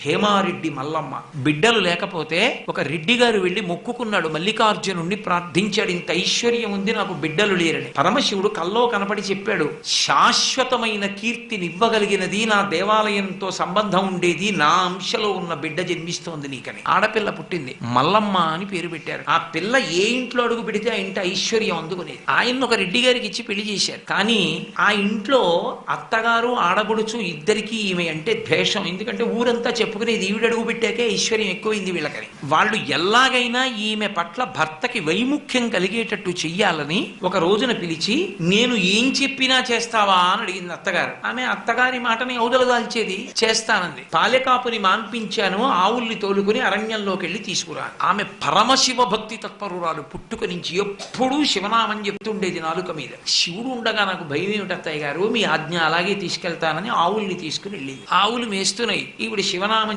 హేమారెడ్డి మల్లమ్మ. బిడ్డలు లేకపోతే ఒక రెడ్డి గారు వెళ్లి మొక్కుకున్నాడు, మల్లికార్జునుణ్ణి ప్రార్థించాడు, ఇంత ఐశ్వర్యం ఉంది నాకు బిడ్డలు లేరని. పరమశివుడు కల్లో కనపడి చెప్పాడు, శాశ్వతమైన కీర్తినివ్వగలిగినది నా దేవాలయంతో సంబంధం ఉండేది, నా అంశలో ఉన్న బిడ్డ జన్మిస్తోంది నీకని. ఆడపిల్ల పుట్టింది, మల్లమ్మ అని పేరు పెట్టారు. ఆ పిల్ల ఏ ఇంట్లో అడుగు పెడితే ఆ ఇంటి ఐశ్వర్యం అందుకునేది. ఆయన ఒక రెడ్డి గారికి ఇచ్చి పెళ్లి చేశారు. కానీ ఆ ఇంట్లో అత్తగారు ఆడబడుచు ఇద్దరికీ ఈమె అంటే ద్వేషం. ఎందుకంటే ఊరంతా చెప్పుకునేది ఈవిడ అడుగు పెట్టాకే ఐశ్వర్యం ఎక్కువైంది వీళ్ళకని. వాళ్ళు ఎలాగైనా ఈమె పట్ల భర్తకి వైముఖ్యం కలిగేటట్టు చెయ్యాలని ఒక రోజున పిలిచి, నేను ఏం చెప్పినా చేస్తావా అని అడిగింది అత్తగారు. ఆమె అత్తగారి మాటని ఔదలు దాల్చేది, చేస్తానంది. పాలెకాపుని మాన్పించాను, ఆవుల్ని తోలుకుని అరణ్యంలోకి వెళ్ళి తీసుకురా. ఆమె పరమశివ భక్తి తత్పరురాలు. పుట్టుక నుంచి ఎప్పుడూ శివనామని చెప్తుండేది నాలుక మీద. శివుడు ఉండగా నాకు భయం ఏమిటి అత్తయ్య గారు, మీ ఆజ్ఞ అలాగే తీసుకెళ్తానని ఆవుల్ని తీసుకుని వెళ్ళింది. ఆవులు మేస్తున్నాయి, ఈవిడ శివనామం